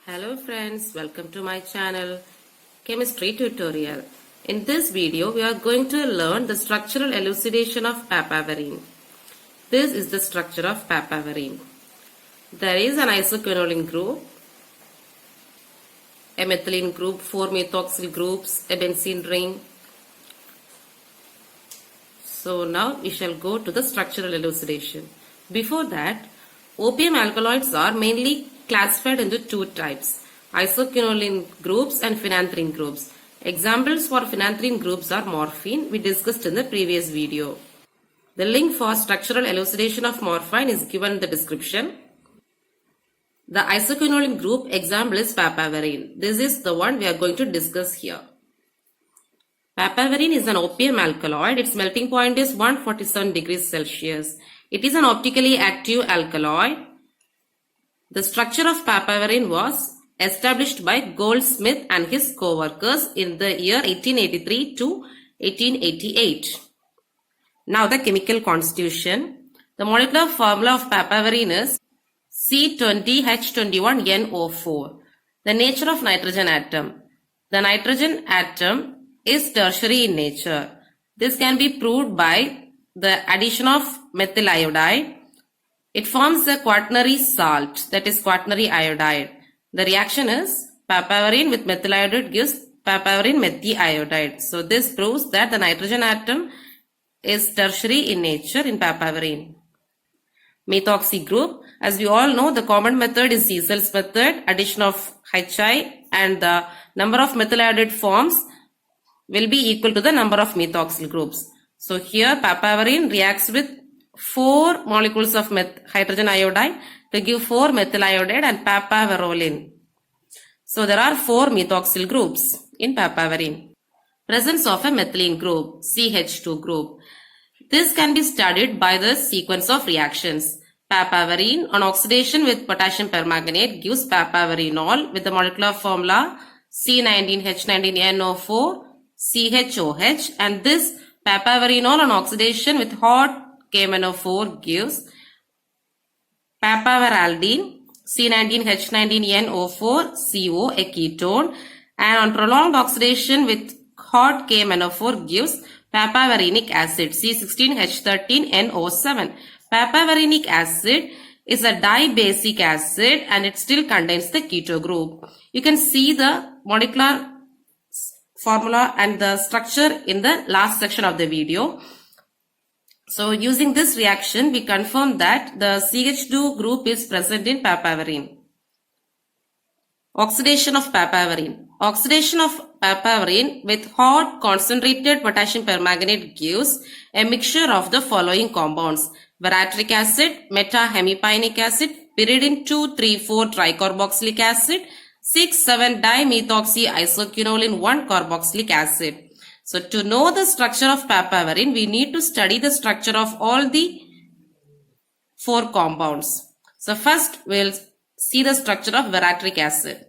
Hello friends, welcome to my channel Chemistry Tutorial. In this video we are going to learn the structural elucidation of papaverine. This is the structure of papaverine. There is an isoquinoline group, a methylene group, 4 methoxyl groups, a benzene ring. So now we shall go to the structural elucidation. Before that, opium alkaloids are mainly classified into two types, isoquinoline groups and phenanthrene groups. Examples for phenanthrene groups are morphine, we discussed in the previous video. The link for structural elucidation of morphine is given in the description. The isoquinoline group example is papaverine. This is the one we are going to discuss here. Papaverine is an opium alkaloid. Its melting point is 147 degrees Celsius. It is an optically active alkaloid. The structure of papaverine was established by Goldsmith and his co-workers in the year 1883 to 1888. Now the chemical constitution. The molecular formula of papaverine is C20H21NO4. The nature of nitrogen atom. The nitrogen atom is tertiary in nature. This can be proved by the addition of methyl iodide. It forms a quaternary salt, that is quaternary iodide. The reaction is papaverine with methyl iodide gives papaverine methiiodide. So this proves that the nitrogen atom is tertiary in nature in papaverine. Methoxy group. As we all know, the common method is Ziesel's method. Addition of Hi and the number of methyl iodide forms will be equal to the number of methoxyl groups. So here papaverine reacts with 4 molecules of hydrogen iodide to give 4 methyl iodide and papaverolin. So there are 4 methoxyl groups in papaverine. Presence of a methylene group, CH2 group. This can be studied by the sequence of reactions. Papaverine on oxidation with potassium permanganate gives papaverinol with the molecular formula C19H19NO4 CHOH, and this papaverinol on oxidation with hot KMNO4 gives papaveraldine C19H19NO4 CO, a ketone, and on prolonged oxidation with hot KMNO4 gives papaverinic acid C16H13NO7. Papaverinic acid is a dibasic acid and it still contains the keto group. You can see the molecular formula and the structure in the last section of the video. So using this reaction, we confirm that the CH2 group is present in papaverine. Oxidation of papaverine. Oxidation of papaverine with hot concentrated potassium permanganate gives a mixture of the following compounds: veratric acid, metahemipynic acid, pyridine 2,3,4 tricarboxylic acid, 6,7-dimethoxy isoquinoline 1-carboxylic acid. So to know the structure of papaverine, we need to study the structure of all the 4 compounds. So first we'll see the structure of veratric acid.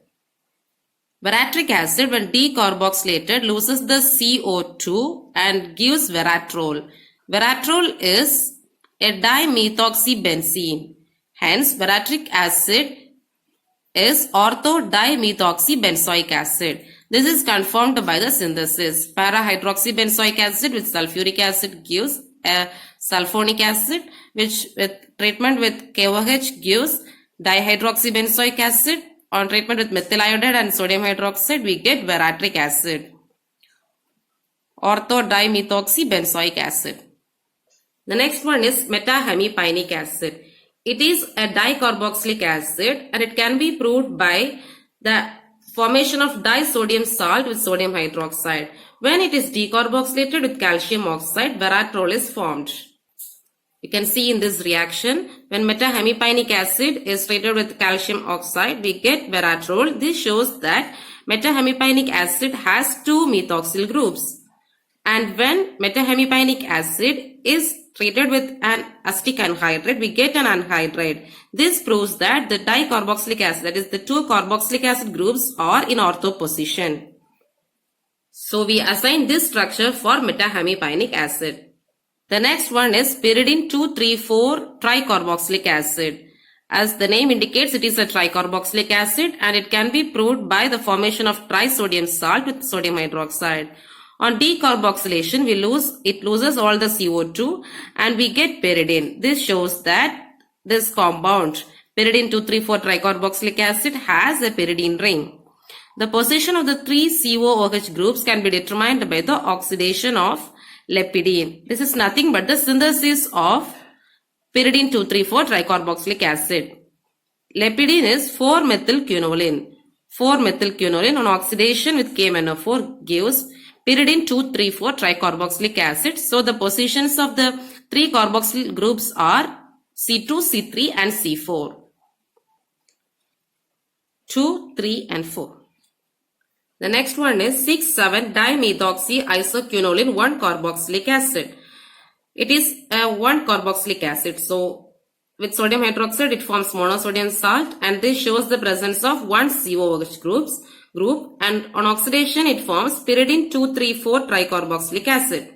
Veratric acid, when decarboxylated, loses the CO2 and gives veratrole. Veratrole is a dimethoxybenzene. Hence, veratric acid is ortho-dimethoxybenzoic acid. This is confirmed by the synthesis. Para-hydroxybenzoic acid with sulfuric acid gives a sulfonic acid, which with treatment with KOH gives dihydroxybenzoic acid. On treatment with methyl iodide and sodium hydroxide, we get veratric acid, ortho-dimethoxybenzoic acid. The next one is metahemipynic acid. It is a dicarboxylic acid and it can be proved by the formation of disodium salt with sodium hydroxide. When it is decarboxylated with calcium oxide, veratrole is formed. You can see in this reaction, when metahemipynic acid is treated with calcium oxide, we get veratrole. This shows that metahemipynic acid has 2 methoxyl groups. And when metahemipynic acid is treated with an acetic anhydride, we get an anhydride. This proves that the dicarboxylic acid, that is the 2 carboxylic acid groups, are in ortho position. So we assign this structure for metahemipynic acid. The next one is pyridine 2,3,4 tricarboxylic acid. As the name indicates, it is a tricarboxylic acid and it can be proved by the formation of trisodium salt with sodium hydroxide. On decarboxylation, it loses all the CO2 and we get pyridine. This shows that this compound, pyridine 2,3,4 tricarboxylic acid, has a pyridine ring. The position of the three COOH groups can be determined by the oxidation of lepidine. This is nothing but the synthesis of pyridine 2,3,4 tricarboxylic acid. Lepidine is 4-methylquinoline. 4-methylquinoline on oxidation with KMnO4 gives pyridine 2,3,4 tricarboxylic acid. So the positions of the three carboxyl groups are C2, C3 and C4. 2, 3 and 4. The next one is 6,7-dimethoxy-isoquinoline 1-carboxylic acid. It is a 1-carboxylic acid. So with sodium hydroxide it forms monosodium salt and this shows the presence of one COOH group, and on oxidation it forms pyridine 2,3,4 tricarboxylic acid.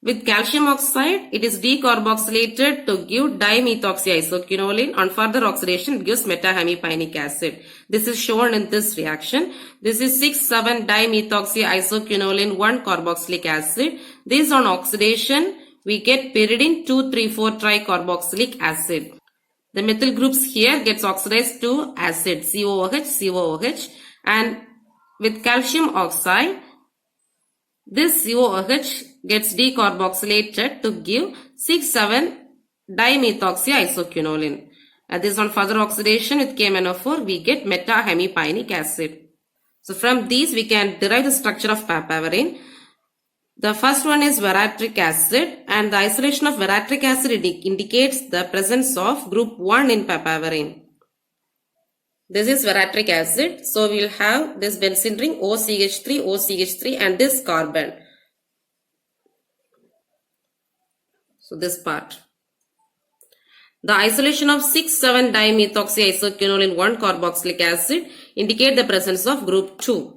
With calcium oxide, it is decarboxylated to give dimethoxy-isoquinoline. On further oxidation, it gives metahemipynic acid. This is shown in this reaction. This is 6,7-dimethoxy-isoquinoline 1-carboxylic acid. This on oxidation, we get pyridine 2,3,4 tricarboxylic acid. The methyl groups here gets oxidized to acid, COOH, and with calcium oxide, this COOH gets decarboxylated to give 6,7-dimethoxy-isoquinoline. And this on further oxidation with KMnO4, we get metahemipynic acid. So from these, we can derive the structure of papaverine. The first one is veratric acid, and the isolation of veratric acid indicates the presence of group 1 in papaverine. This is veratric acid. So we will have this benzene ring OCH3, OCH3 and this carbon. So this part. The isolation of 6,7-dimethoxy-isoquinoline 1-carboxylic acid indicate the presence of group 2.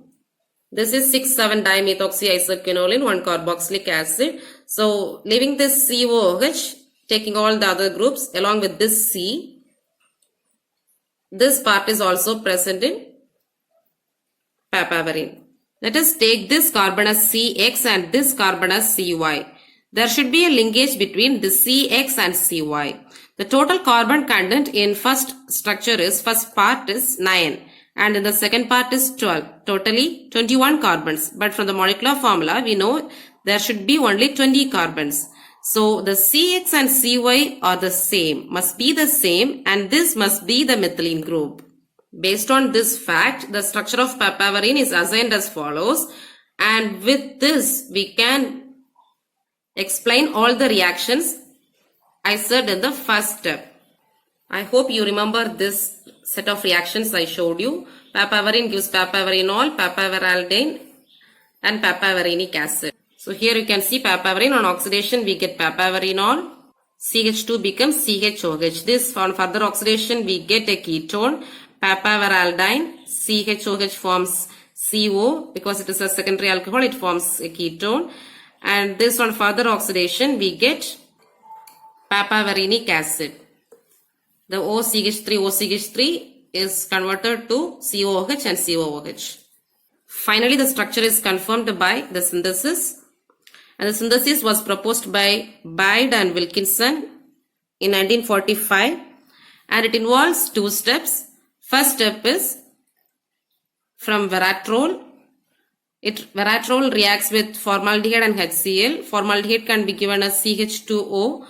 This is 6,7-dimethoxy-isoquinoline 1-carboxylic acid. So leaving this COOH, taking all the other groups along with this C, this part is also present in papaverine. Let us take this carbon as CX and this carbon as CY. There should be a linkage between the CX and CY. The total carbon content in first part is 9 and in the second part is 12. Totally 21 carbons. But from the molecular formula, we know there should be only 20 carbons. So the CX and CY are the same, must be the same, and this must be the methylene group. Based on this fact, the structure of papaverine is assigned as follows, and with this we can explain all the reactions I said in the first step. I hope you remember this set of reactions I showed you. Papaverine gives papaverinol, papaveraldehyd, and papaverinic acid. So here you can see papaverine on oxidation we get papaverinol, CH2 becomes CHOH. This on further oxidation we get a ketone, papaveraldehyd, CHOH forms CO because it is a secondary alcohol, it forms a ketone, and this on further oxidation we get papaverinic acid. The OCH3 is converted to COOH and COOH. Finally, the structure is confirmed by the synthesis. And the synthesis was proposed by Bide and Wilkinson in 1945. And it involves two steps. First step is from veratrole. Veratrole reacts with formaldehyde and HCl. Formaldehyde can be given as CH2O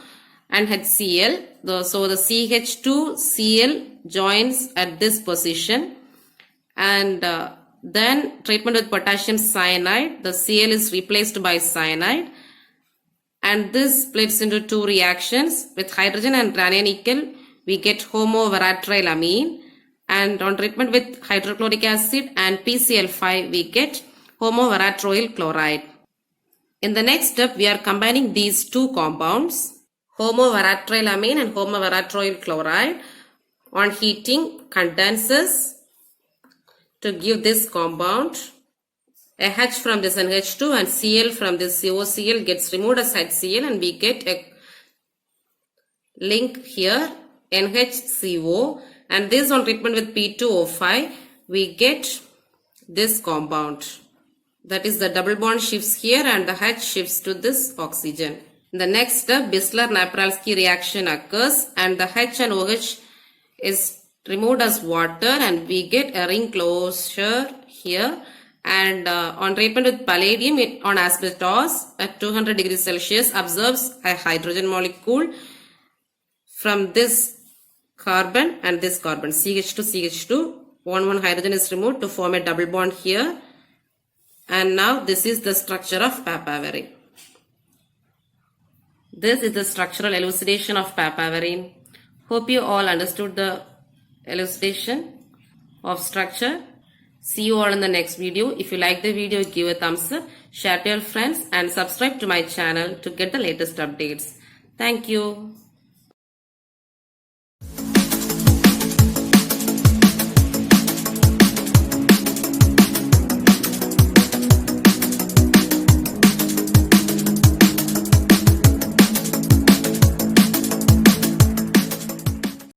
and HCl. So the CH2Cl joins at this position. And then treatment with potassium cyanide, the Cl is replaced by cyanide, and this splits into two reactions. With hydrogen and ranionickel we get homoveratrilamine, and on treatment with hydrochloric acid and PCl5 we get homoveratroyl chloride. In the next step we are combining these two compounds, homoveratrilamine and homoveratroyl chloride. On heating, condenses to give this compound. A H from this NH2 and Cl from this COCl gets removed as HCl, and we get a link here NHCO, and this on treatment with P2O5, we get this compound. That is the double bond shifts here and the H shifts to this oxygen. In the next step, Bisler-Napralski reaction occurs and the H and OH is removed as water and we get a ring closure here. And on treatment with palladium on asbestos at 200 degrees Celsius absorbs a hydrogen molecule from this carbon and this carbon, CH2, CH2. One hydrogen is removed to form a double bond here. And now this is the structure of papaverine. This is the structural elucidation of papaverine. Hope you all understood the elucidation of structure. See you all in the next video. If you like the video, give a thumbs up, share to your friends and subscribe to my channel to get the latest updates. Thank you.